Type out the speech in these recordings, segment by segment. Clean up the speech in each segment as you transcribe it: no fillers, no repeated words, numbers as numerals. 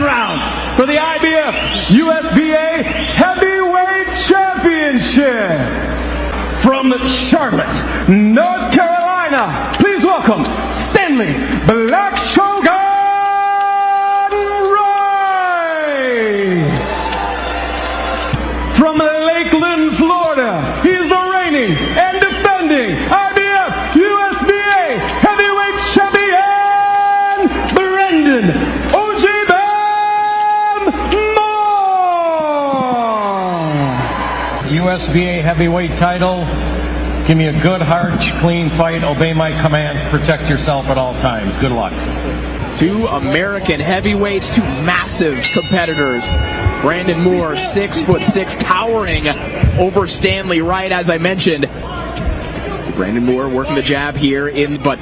10 rounds for the IBF USBA Heavyweight Championship. From Charlotte, North Carolina, please welcome Stanley Black Shogun Wright. From Lakeland, Florida, he's the reigning and defending IBF USBA Heavyweight Champion, OG Bam Moore. USBA heavyweight title. Give me a good, hard, clean fight. Obey my commands. Protect yourself at all times. Good luck. Two American heavyweights, two massive competitors. Brandon Moore, 6'6", towering over Stanley Wright, as I mentioned. Brandon Moore working the jab here, but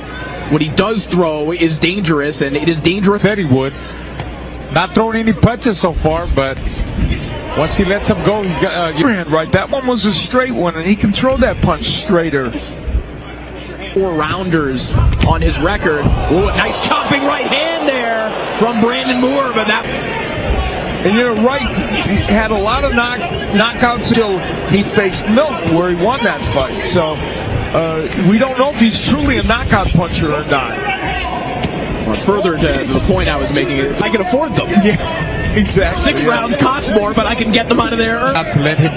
what he does throw is dangerous, and it is dangerous. Said he would. Not throwing any punches so far, but once he lets him go, he's got your hand right. That one was a straight one, and he can throw that punch straighter. 4 rounders on his record. Oh, a nice chopping right hand there from Brandon Moore, but that. And you know, Wright had a lot of knockouts until he faced Milton, where he won that fight. So we don't know if he's truly a knockout puncher or not. Well, further to the point I was making, I can afford them. Yeah, exactly. 6 rounds cost more, but I can get them out of there. Not to let him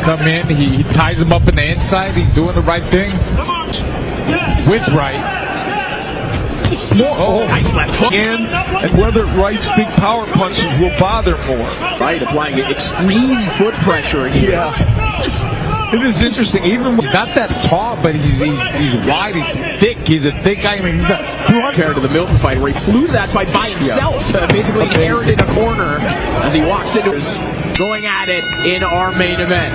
come in. He ties him up in the inside. He's doing the right thing with Wright. Nice left hook. And whether Wright's big power punches will bother more. Wright applying extreme foot pressure here. Yeah. It is interesting. Even he's not that tall, but he's wide, he's thick. He's a thick guy. I mean, he's compared to the Milton fight, where he flew to that fight by himself, basically inherited a corner as he walks into his going at it in our main event.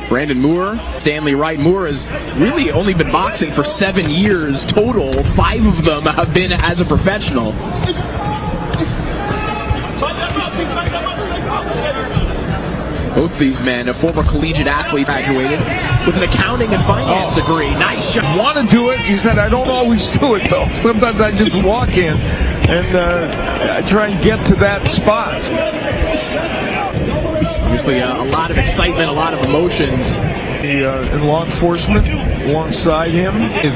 Brandon Moore, Stanley Wright. Moore has really only been boxing for 7 years total. 5 of them have been as a professional. Both these men, a former collegiate athlete, graduated with an accounting and finance degree. Nice shot. Want to do it? He said, I don't always do it, though. Sometimes I just walk in and I try and get to that spot. Obviously, a lot of excitement, a lot of emotions. In law enforcement, alongside him, is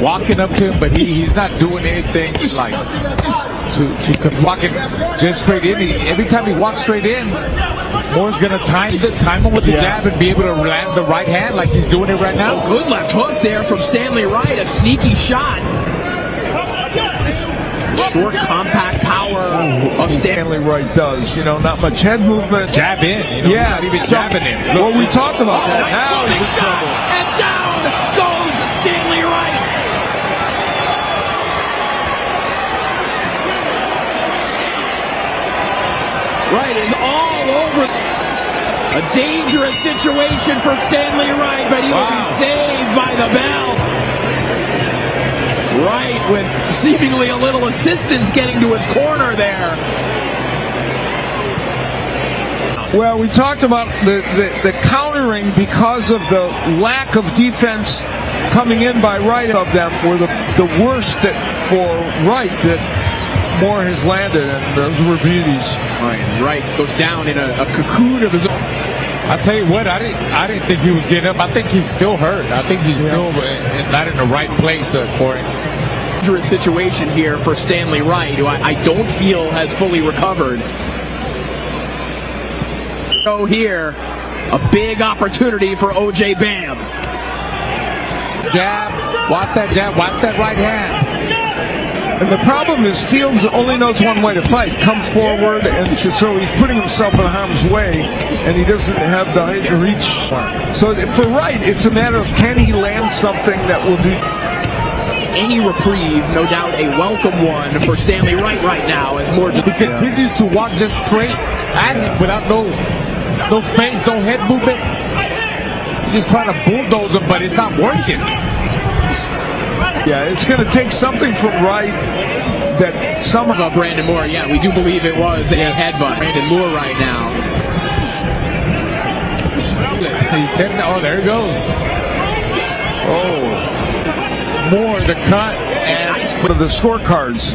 walking up to him, but he's not doing anything like to walking just straight in. Every time he walks straight in, Moore's going to time him with the jab and be able to land the right hand like he's doing it right now. Oh, good left hook there from Stanley Wright, a sneaky shot. Short, compact power of Stanley Wright does. You know, not much head movement. Jab in. You know, not even jabbing him. Well, we talked about that. Now he's in trouble. And down goes Stanley Wright. Wright is all over. A dangerous situation for Stanley Wright, but he will be saved by the bell. Wright with seemingly a little assistance getting to his corner there. Well, we talked about the countering because of the lack of defense coming in by Wright of them were the worst for Wright that Moore has landed, and those were beauties. Wright goes down in a cocoon of his own. I'll tell you what, I didn't think he was getting up. I think he's still hurt. I think he's still not in the right place for him. Dangerous situation here for Stanley Wright, who I don't feel has fully recovered. So here, a big opportunity for OJ Bam. Jab, watch that jab, watch that right hand. And the problem is Fields only knows one way to fight, come forward, and so he's putting himself in harm's way, and he doesn't have the height to reach. So for Wright, it's a matter of can he land something that will do. Any reprieve, no doubt a welcome one for Stanley Wright right now, as Moore he continues to walk just straight at him without no face, no head movement. He's just trying to bulldoze him, but it's not working. Yeah, it's going to take something from Wright that some of Brandon Moore. Yeah, we do believe it was a headbutt. Brandon Moore right now. He's hitting. Oh, there he goes. Oh, Moore the cut and one of the scorecards.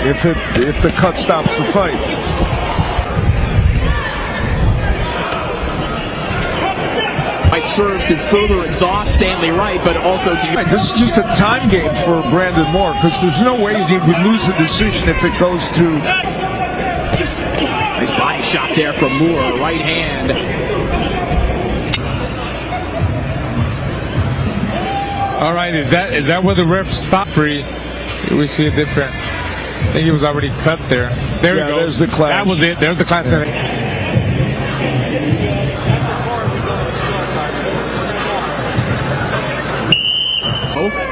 if the cut stops the fight. Might serve to further exhaust Stanley Wright, but also to... Right, this is just a time game for Brandon Moore, because there's no way he would lose the decision if it goes to... Nice body shot there from Moore, right hand. All right, is that where the ref stopped free? We see a different... I think he was already cut there. There you go. There's the clash. That was it. There's the clash. Yeah.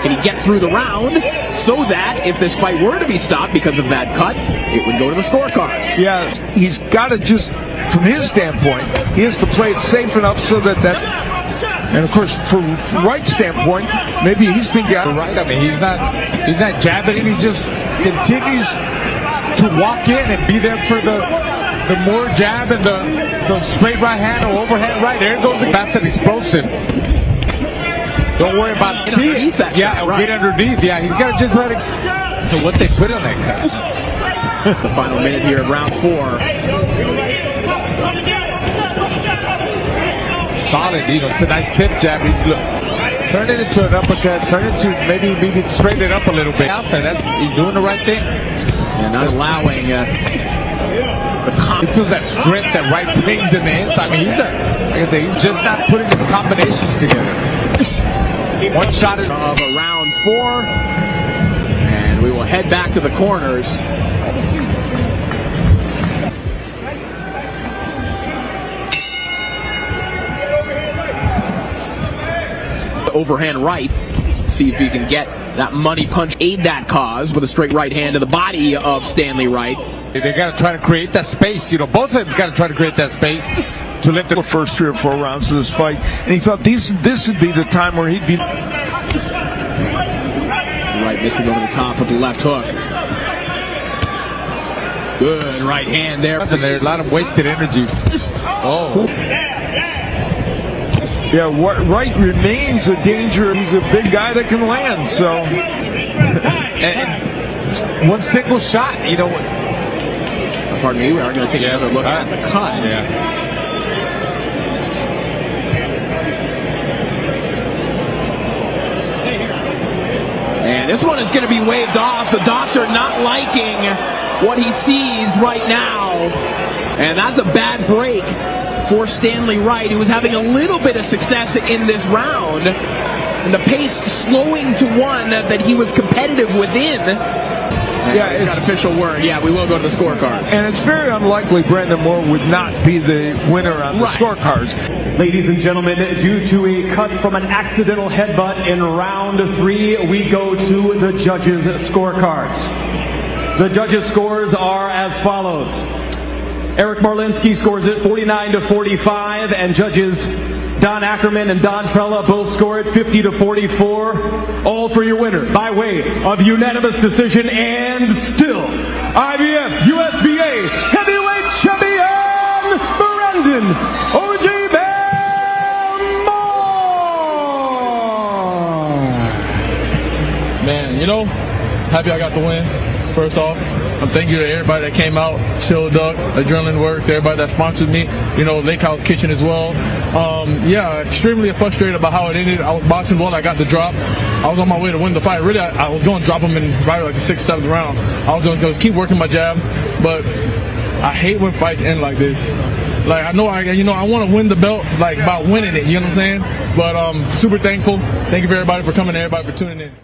Can he get through the round so that if this fight were to be stopped because of that cut, it would go to the scorecards? Yeah, he's got to just, from his standpoint, he has to play it safe enough so that and of course, from Wright's standpoint, maybe he's thinking right. I mean, he's not jabbing, he just continues to walk in and be there for the more jab and the straight right hand or overhand right. There it goes. That's an explosive. Don't worry about get underneath that yeah, shot, right. Get underneath. Yeah, he's got to just let it. What they put on that cut. The final minute here of round 4. Solid, it's a nice tip jab. Look, turn it into an uppercut. Turn it to maybe straighten it up a little bit. Outside, he's doing the right thing. And not allowing he feels that strength that Wright brings in the inside. I mean, he's just not putting his combinations together. One shot of a round 4, and we will head back to the corners. Overhand right, see if he can get that money punch, aid that cause with a straight right hand to the body of Stanley Wright. They got to try to create that space. You know, both of them got to try to create that space to lift the first 3 or 4 rounds of this fight. And he thought this would be the time where he'd be. Wright missing over the top of the left hook. Good right hand there. There's a lot of wasted energy. Oh. Yeah, Wright remains a danger. He's a big guy that can land. So, and one single shot, you know. Pardon me, we are going to take another look at the cut. Yeah. And this one is going to be waved off. The doctor not liking what he sees right now. And that's a bad break for Stanley Wright, who was having a little bit of success in this round. And the pace slowing to one that he was competitive within. Yeah, it's got official word. Yeah, we will go to the scorecards. And it's very unlikely Brandon Moore would not be the winner on the scorecards. Ladies and gentlemen, due to a cut from an accidental headbutt in round 3, we go to the judges' scorecards. The judges' scores are as follows. Eric Marlinski scores it 49-45, and judges Don Ackerman and Don Trella both score it 50-44. All for your winner by way of unanimous decision, and still IBF USBA heavyweight champion Brandon OG Moore. Man, you know, happy I got the win. First off, I'm thank you to everybody that came out, Chill Duck, Adrenaline Works, everybody that sponsored me, you know, Lake House Kitchen as well. Yeah, extremely frustrated about how it ended. I was boxing well, I got the drop. I was on my way to win the fight. Really, I was going to drop him in right like the 6th, 7th round. I was going to keep working my jab, but I hate when fights end like this. Like, I know I want to win the belt, like, by winning it, you know what I'm saying? But super thankful. Thank you for everybody for coming, everybody for tuning in.